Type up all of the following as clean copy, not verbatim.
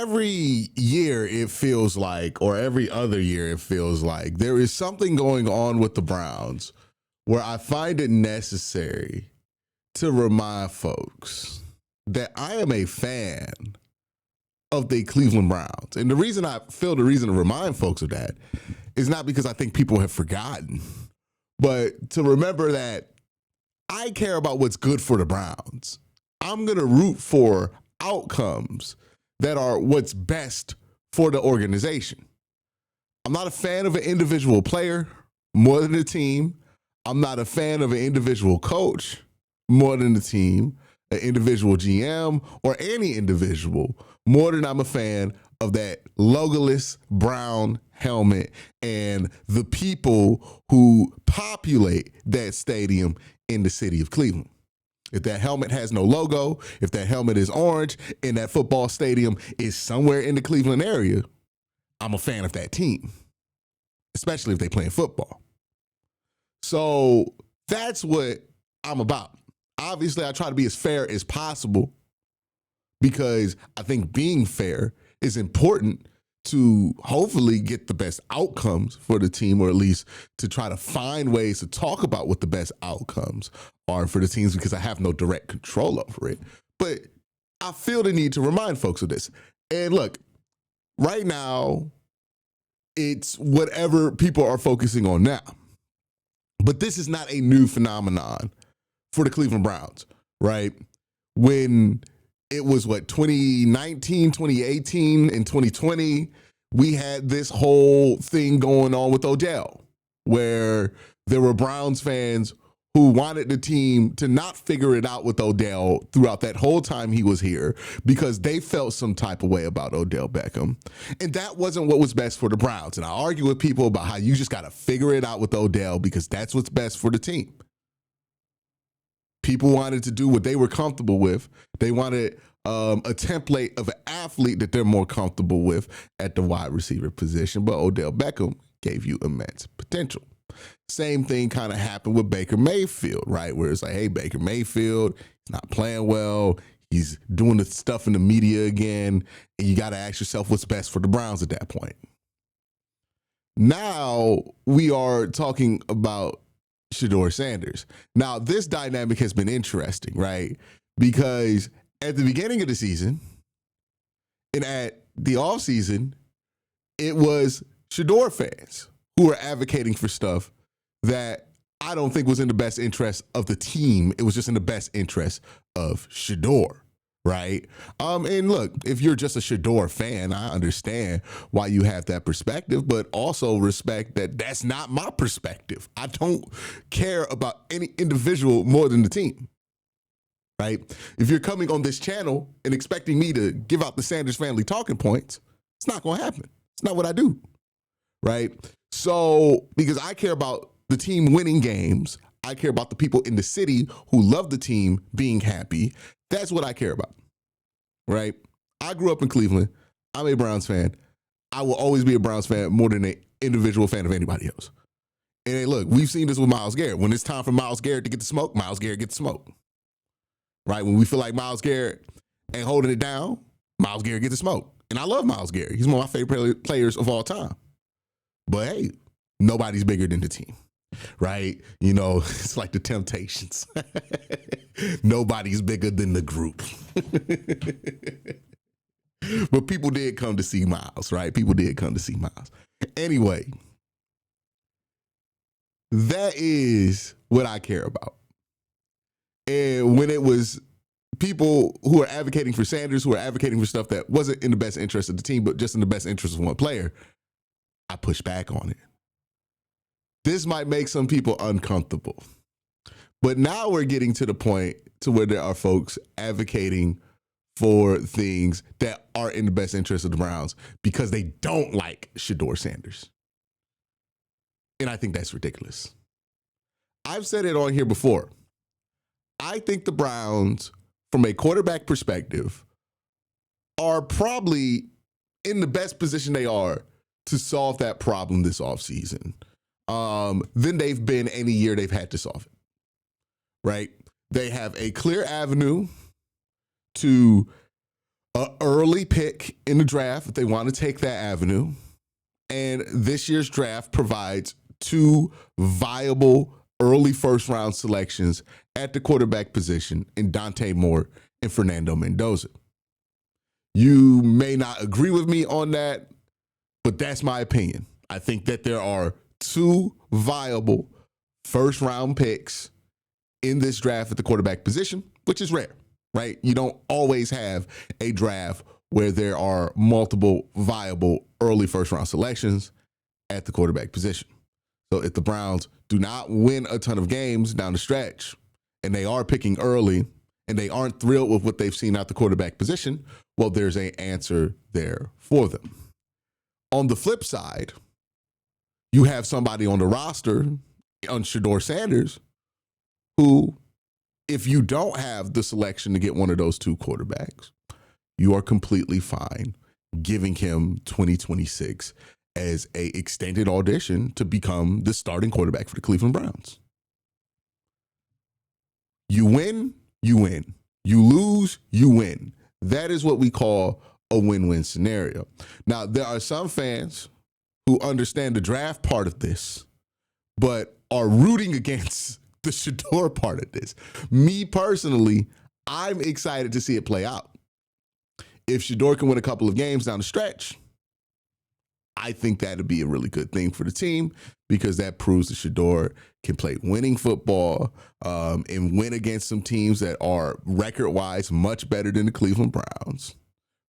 every year it feels like, or every other year it feels like, there is something going on with the Browns where I find it necessary to remind folks that I am a fan of the Cleveland Browns. And the reason I feel the reason to remind folks of that is not because I think people have forgotten, but to remember that I care about what's good for the Browns. I'm going to root for outcomes that are what's best for the organization. I'm not a fan of an individual player more than the team. I'm not a fan of an individual coach more than the team, an individual GM, or any individual more than I'm a fan of that logoless brown helmet and the people who populate that stadium in the city of Cleveland. If that helmet has no logo, if that helmet is orange and that football stadium is somewhere in the Cleveland area, I'm a fan of that team, especially if they play football. So that's what I'm about. Obviously, I try to be as fair as possible because I think being fair is important to hopefully get the best outcomes for the team, or at least to try to find ways to talk about what the best outcomes are for the teams, because I have no direct control over it. But I feel the need to remind folks of this. And look, right now, it's whatever people are focusing on now. But this is not a new phenomenon for the Cleveland Browns, right? When it was 2019, 2018, and 2020, we had this whole thing going on with Odell, where there were Browns fans who wanted the team to not figure it out with Odell throughout that whole time he was here because they felt some type of way about Odell Beckham. And that wasn't what was best for the Browns. And I argue with people about how you just got to figure it out with Odell because that's what's best for the team. People wanted to do what they were comfortable with. They wanted a template of an athlete that they're more comfortable with at the wide receiver position. But Odell Beckham gave you immense potential. Same thing kind of happened with Baker Mayfield, right? Where it's like, hey, Baker Mayfield, he's not playing well. He's doing the stuff in the media again. And you got to ask yourself what's best for the Browns at that point. Now we are talking about Shedeur Sanders. Now, this dynamic has been interesting, right? Because at the beginning of the season and at the offseason, it was Shedeur fans who were advocating for stuff that I don't think was in the best interest of the team. It was just in the best interest of Shedeur, right? And look, if you're just a Shedeur fan, I understand why you have that perspective, but also respect that that's not my perspective. I don't care about any individual more than the team, right? If you're coming on this channel and expecting me to give out the Sanders family talking points, it's not going to happen. It's not what I do, right? So, because I care about the team winning games, I care about the people in the city who love the team being happy. That's what I care about, right? I grew up in Cleveland. I'm a Browns fan. I will always be a Browns fan more than an individual fan of anybody else. And hey, look, we've seen this with Myles Garrett. When it's time for Myles Garrett to get the smoke, Myles Garrett gets the smoke, right? When we feel like Myles Garrett ain't holding it down, Myles Garrett gets the smoke. And I love Myles Garrett. He's one of my favorite players of all time. But hey, nobody's bigger than the team, right? You know, it's like the Temptations. Nobody's bigger than the group. But people did come to see Myles, right? People did come to see Myles. Anyway, that is what I care about. And when it was people who are advocating for Sanders, who are advocating for stuff that wasn't in the best interest of the team, but just in the best interest of one player, I push back on it. This might make some people uncomfortable, but now we're getting to the point to where there are folks advocating for things that are in the best interest of the Browns because they don't like Shedeur Sanders. And I think that's ridiculous. I've said it on here before. I think the Browns, from a quarterback perspective, are probably in the best position they are to solve that problem this offseason than they've been any year they've had to solve it, right? They have a clear avenue to an early pick in the draft if they want to take that avenue. And this year's draft provides two viable early first round selections at the quarterback position in Dante Moore and Fernando Mendoza. You may not agree with me on that, but that's my opinion. I think that there are two viable first round picks in this draft at the quarterback position, which is rare, right? You don't always have a draft where there are multiple viable early first round selections at the quarterback position. So if the Browns do not win a ton of games down the stretch and they are picking early and they aren't thrilled with what they've seen at the quarterback position, well, there's an answer there for them. On the flip side, you have somebody on the roster, on Shedeur Sanders, who, if you don't have the selection to get one of those two quarterbacks, you are completely fine giving him 2026 as a extended audition to become the starting quarterback for the Cleveland Browns. You win, you win. You lose, you win. That is what we call a win-win scenario. Now, there are some fans who understand the draft part of this, but are rooting against the Shedeur part of this. Me personally, I'm excited to see it play out. If Shedeur can win a couple of games down the stretch, I think that'd be a really good thing for the team because that proves that Shedeur can play winning football and win against some teams that are record-wise much better than the Cleveland Browns,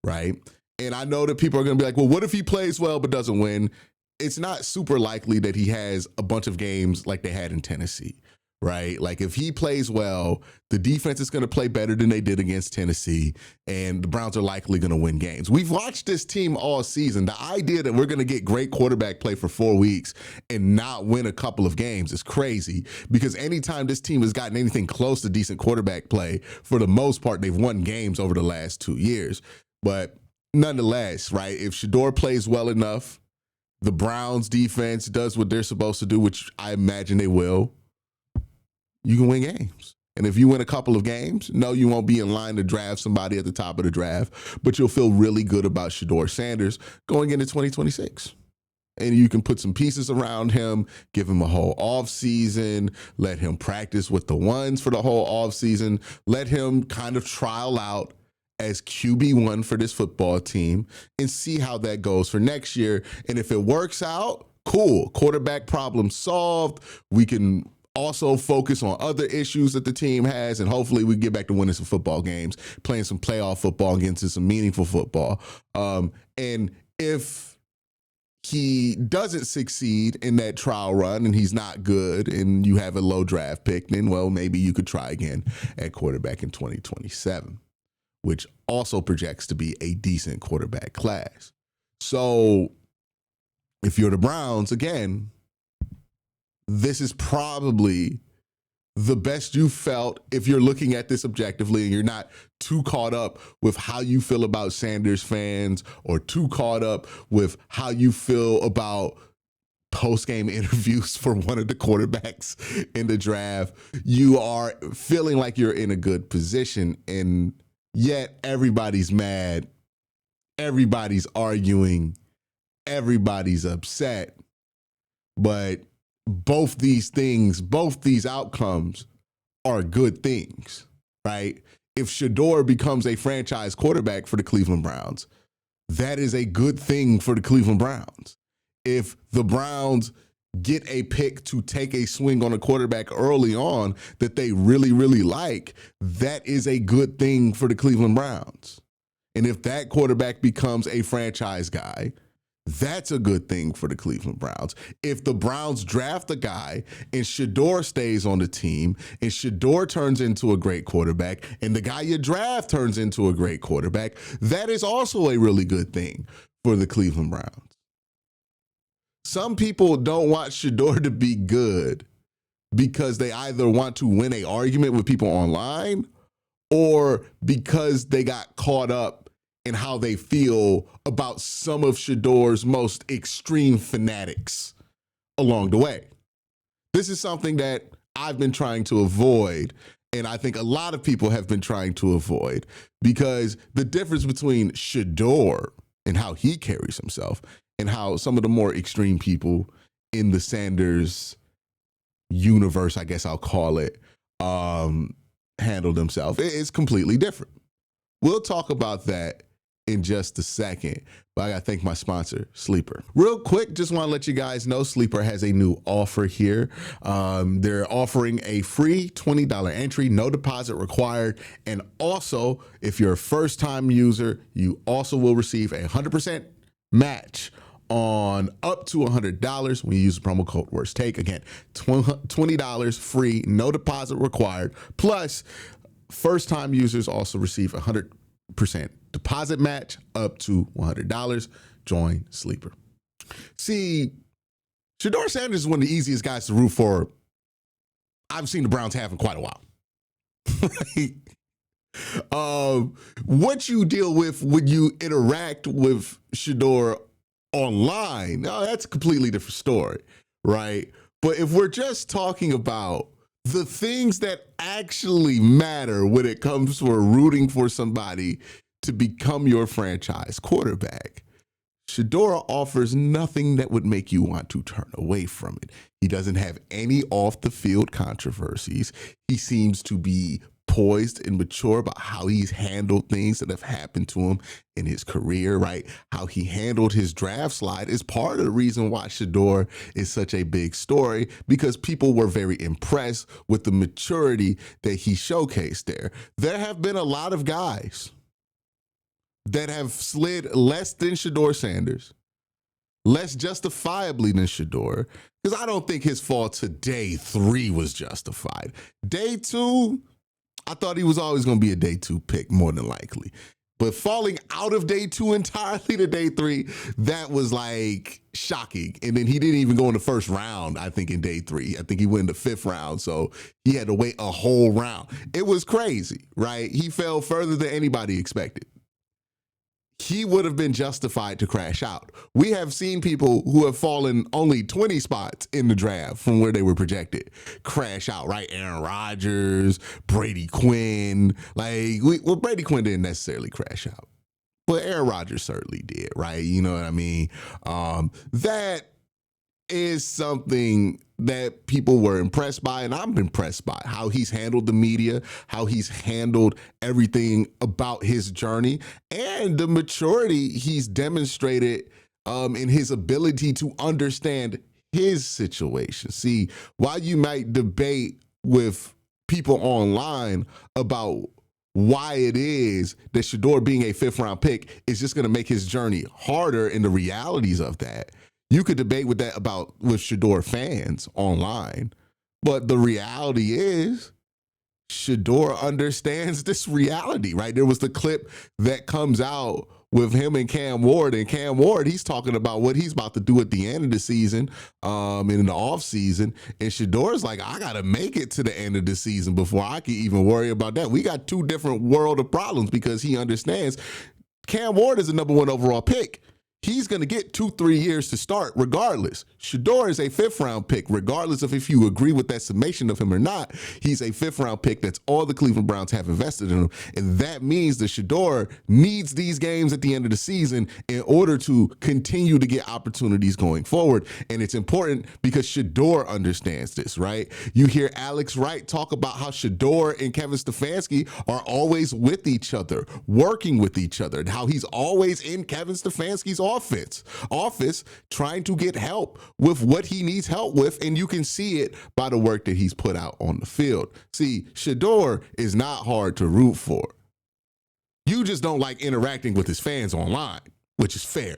right? And I know that people are going to be like, well, what if he plays well but doesn't win? It's not super likely that he has a bunch of games like they had in Tennessee, right? Like if he plays well, the defense is going to play better than they did against Tennessee, and the Browns are likely going to win games. We've watched this team all season. The idea that we're going to get great quarterback play for 4 weeks and not win a couple of games is crazy because anytime this team has gotten anything close to decent quarterback play, for the most part, they've won games over the last 2 years. But nonetheless, right, if Shedeur plays well enough, the Browns defense does what they're supposed to do, which I imagine they will, you can win games. And if you win a couple of games, no, you won't be in line to draft somebody at the top of the draft, but you'll feel really good about Shedeur Sanders going into 2026. And you can put some pieces around him, give him a whole offseason, let him practice with the ones for the whole offseason, let him kind of trial out as QB1 for this football team and see how that goes for next year. And if it works out, cool. Quarterback problem solved. We can also focus on other issues that the team has, and hopefully we get back to winning some football games, playing some playoff football, and getting to some meaningful football. And if he doesn't succeed in that trial run and he's not good and you have a low draft pick, then, well, maybe you could try again at quarterback in 2027, which also projects to be a decent quarterback class. So if you're the Browns, again, this is probably the best you felt if you're looking at this objectively and you're not too caught up with how you feel about Sanders fans or too caught up with how you feel about post-game interviews for one of the quarterbacks in the draft. You are feeling like you're in a good position, and yet everybody's mad, everybody's arguing, everybody's upset. But both these things, both these outcomes are good things, right? If Shedeur becomes a franchise quarterback for the Cleveland Browns, that is a good thing for the Cleveland Browns. If the Browns get a pick to take a swing on a quarterback early on that they really, really like, that is a good thing for the Cleveland Browns. And if that quarterback becomes a franchise guy, that's a good thing for the Cleveland Browns. If the Browns draft a guy and Shedeur stays on the team and Shedeur turns into a great quarterback and the guy you draft turns into a great quarterback, that is also a really good thing for the Cleveland Browns. Some people don't want Shedeur to be good because they either want to win an argument with people online or because they got caught up in how they feel about some of Shedeur's most extreme fanatics along the way. This is something that I've been trying to avoid, and I think a lot of people have been trying to avoid, because the difference between Shador and how he carries himself and how some of the more extreme people in the Sanders universe, I guess I'll call it, handle themselves is completely different. We'll talk about that in just a second, but I gotta thank my sponsor, Sleeper. Real quick, just want to let you guys know Sleeper has a new offer here. They're offering a free $20 entry, no deposit required, and also if you're a first-time user, you also will receive a 100% match on up to $100 when you use the promo code Worst Take. Again, $20 free, no deposit required. Plus, first-time users also receive 100% deposit match up to $100. Join Sleeper. See, Shador Sanders is one of the easiest guys to root for I've seen the Browns have in quite a while. Right? What you deal with when you interact with Shador online, now that's a completely different story, right? But if we're just talking about the things that actually matter when it comes for rooting for somebody to become your franchise quarterback, Shador offers nothing that would make you want to turn away from it. He doesn't have any off-the-field controversies. He seems to be poised and mature about how he's handled things that have happened to him in his career, right? How he handled his draft slide is part of the reason why Shador is such a big story, because people were very impressed with the maturity that he showcased there. There have been a lot of guys that have slid less than Shador Sanders, less justifiably than Shador, because I don't think his fall to day 3 was justified. Day 2, I thought he was always going to be a day 2 pick, more than likely. But falling out of day 2 entirely to day 3, that was like shocking. And then he didn't even go in the first round, I think, in day 3. I think he went in the 5th round. So he had to wait a whole round. It was crazy, right? He fell further than anybody expected. He would have been justified to crash out. We have seen people who have fallen only 20 spots in the draft from where they were projected crash out, right? Aaron Rodgers, Brady Quinn. Brady Quinn didn't necessarily crash out, but Aaron Rodgers certainly did, right? You know what I mean? That is something that people were impressed by, and I'm impressed by how he's handled the media, how he's handled everything about his journey, and the maturity he's demonstrated in his ability to understand his situation. See, while you might debate with people online about why it is that Shador being a 5th round pick is just going to make his journey harder, and the realities of that, you could debate with Shador fans online, but the reality is Shador understands this reality, right? There was the clip that comes out with him and Cam Ward, he's talking about what he's about to do at the end of the season, and in the off season, and Shador's like, I gotta make it to the end of the season before I can even worry about that. We got 2 different world of problems, because he understands Cam Ward is the number 1 overall pick. He's going to get 2-3 years to start regardless. Shador is a 5th round pick, regardless of if you agree with that summation of him or not. He's a 5th round pick. That's all the Cleveland Browns have invested in him. And that means that Shador needs these games at the end of the season in order to continue to get opportunities going forward. And it's important because Shador understands this, right? You hear Alex Wright talk about how Shador and Kevin Stefanski are always with each other, working with each other, and how he's always in Kevin Stefanski's office trying to get help with what he needs help with, and you can see it by the work that he's put out on the field. See, Shador is not hard to root for. You just don't like interacting with his fans online, which is fair,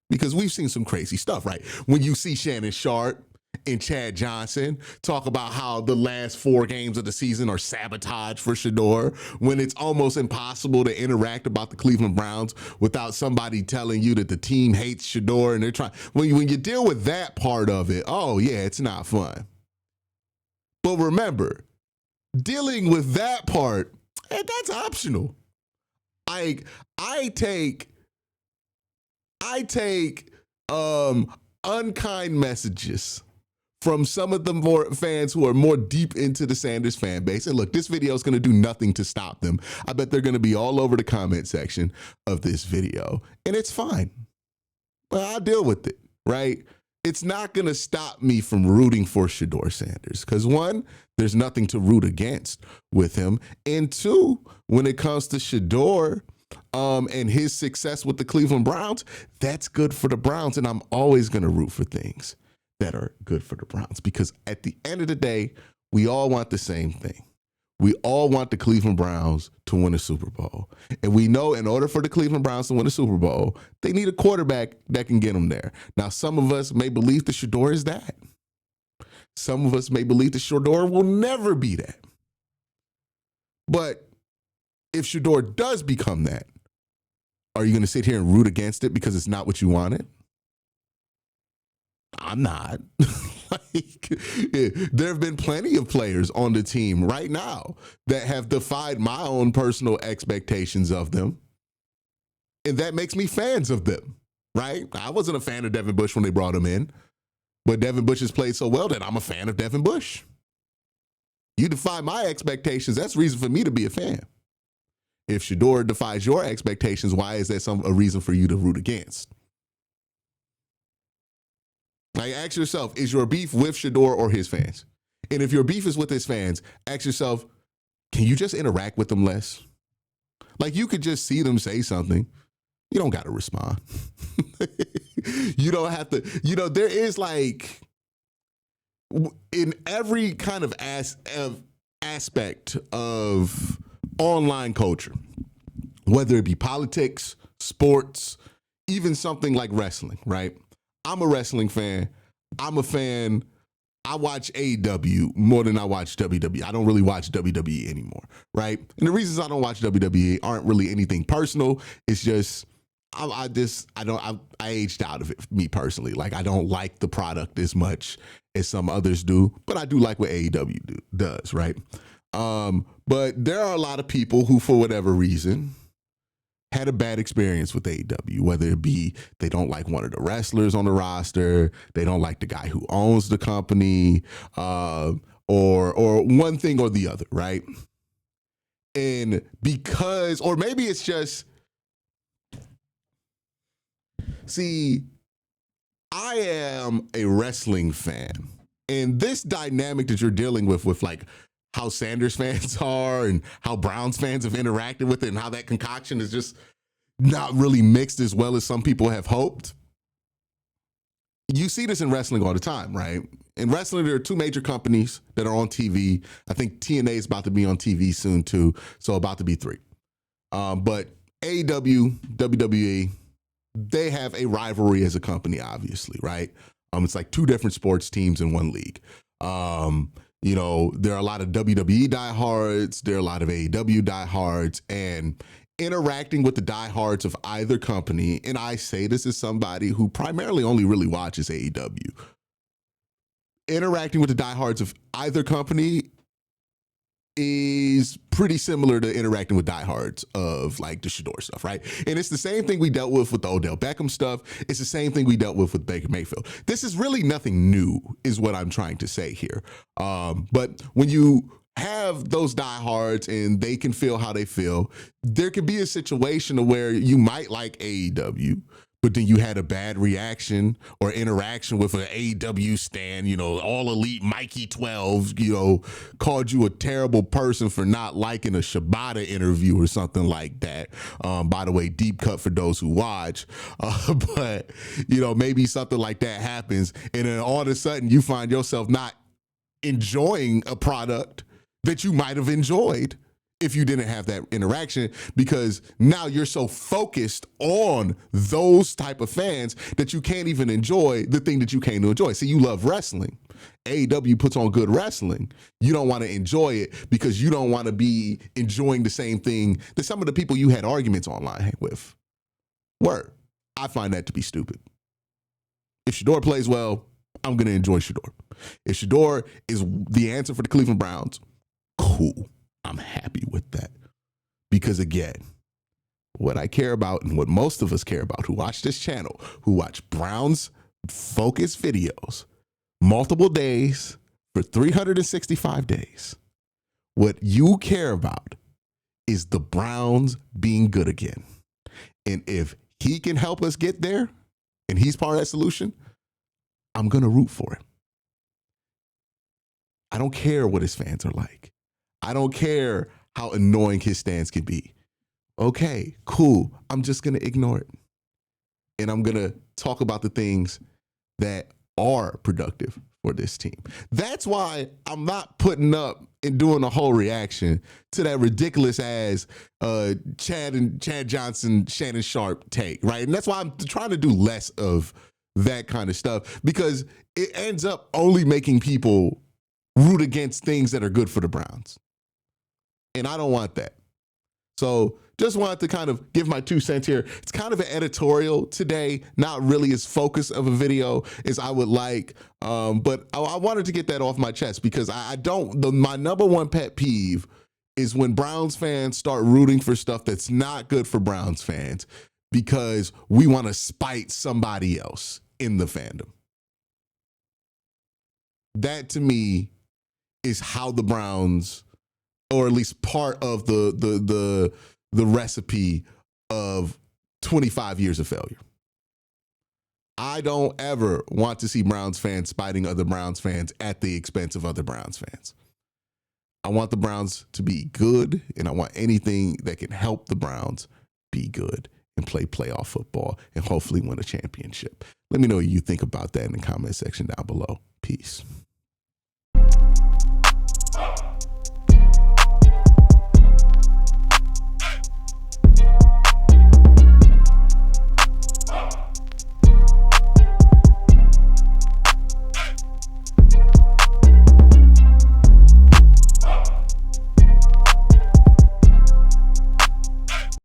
because we've seen some crazy stuff, right? When you see Shannon Sharp and Chad Johnson talk about how the last 4 games of the season are sabotage for Shador, when it's almost impossible to interact about the Cleveland Browns without somebody telling you that the team hates Shador, and they're trying, when you deal with that part of it, oh yeah, it's not fun. But remember, dealing with that part, that's optional. I take unkind messages from some of the more fans who are more deep into the Sanders fan base. And look, this video is going to do nothing to stop them. I bet they're going to be all over the comment section of this video, and it's fine. But I'll deal with it, right? It's not going to stop me from rooting for Shedeur Sanders because, one, there's nothing to root against with him. And two, when it comes to Shedeur and his success with the Cleveland Browns, that's good for the Browns. And I'm always going to root for things that are good for the Browns because at the end of the day, we all want the same thing. We all want the Cleveland Browns to win a Super Bowl. And we know in order for the Cleveland Browns to win a Super Bowl, they need a quarterback that can get them there. Now, some of us may believe that Shedeur is that. Some of us may believe that Shedeur will never be that. But if Shedeur does become that, are you going to sit here and root against it because it's not what you wanted? I'm not. There have been plenty of players on the team right now that have defied my own personal expectations of them. And that makes me fans of them, right? I wasn't a fan of Devin Bush when they brought him in, but Devin Bush has played so well that I'm a fan of Devin Bush. You defy my expectations, that's reason for me to be a fan. If Shedeur defies your expectations, why is that a reason for you to root against? Like, ask yourself, is your beef with Shedeur or his fans? And if your beef is with his fans, ask yourself, can you just interact with them less? Like, you could just see them say something. You don't got to respond. You don't have to, there is like, in every kind of aspect of online culture, whether it be politics, sports, even something like wrestling, right? I'm a wrestling fan. I'm a fan. I watch AEW more than I watch WWE. I don't really watch WWE anymore, right? And the reasons I don't watch WWE aren't really anything personal. It's just I aged out of it, me personally. Like, I don't like the product as much as some others do, but I do like what AEW does, right? But there are a lot of people who, for whatever reason, had a bad experience with AEW, whether it be they don't like one of the wrestlers on the roster, they don't like the guy who owns the company, or one thing or the other, right? And because, or maybe it's just, see, I am a wrestling fan, and this dynamic that you're dealing with like how Sanders fans are and how Browns fans have interacted with it and how that concoction is just not really mixed as well as some people have hoped. You see this in wrestling all the time, right? In wrestling, there are two major companies that are on TV. I think TNA is about to be on TV soon too, so about to be three. But AEW, WWE, they have a rivalry as a company, obviously, right? It's like two different sports teams in one league. There are a lot of WWE diehards, there are a lot of AEW diehards, and interacting with the diehards of either company, and I say this as somebody who primarily only really watches AEW, interacting with the diehards of either company is pretty similar to interacting with diehards of like the Shedeur stuff, right? And it's the same thing we dealt with the Odell Beckham stuff. It's the same thing we dealt with Baker Mayfield. This is really nothing new, is what I'm trying to say here. But when you have those diehards and they can feel how they feel, there could be a situation where you might like AEW, but then you had a bad reaction or interaction with an AEW stan, all elite Mikey 12, called you a terrible person for not liking a Shibata interview or something like that. By the way, deep cut for those who watch. But, maybe something like that happens. And then all of a sudden you find yourself not enjoying a product that you might have enjoyed if you didn't have that interaction, because now you're so focused on those type of fans that you can't even enjoy the thing that you came to enjoy. See, you love wrestling. AEW puts on good wrestling. You don't want to enjoy it because you don't want to be enjoying the same thing that some of the people you had arguments online with were. I find that to be stupid. If Shedeur plays well, I'm going to enjoy Shedeur. If Shedeur is the answer for the Cleveland Browns, cool. I'm happy with that. Because again, what I care about and what most of us care about who watch this channel, who watch Browns focused videos, multiple days for 365 days. What you care about is the Browns being good again. And if he can help us get there and he's part of that solution, I'm going to root for him. I don't care what his fans are like. I don't care how annoying his stance can be. Okay, cool. I'm just going to ignore it. And I'm going to talk about the things that are productive for this team. That's why I'm not putting up and doing a whole reaction to that ridiculous ass Chad Johnson, Shannon Sharp take, right? And that's why I'm trying to do less of that kind of stuff, because it ends up only making people root against things that are good for the Browns. And I don't want that. So just wanted to kind of give my 2 cents here. It's kind of an editorial today, not really as focused of a video as I would like. But I wanted to get that off my chest, because my number one pet peeve is when Browns fans start rooting for stuff that's not good for Browns fans because we want to spite somebody else in the fandom. That to me is how the Browns, or at least part of the recipe of 25 years of failure. I don't ever want to see Browns fans spiting other Browns fans at the expense of other Browns fans. I want the Browns to be good, and I want anything that can help the Browns be good and play playoff football and hopefully win a championship. Let me know what you think about that in the comment section down below. Peace.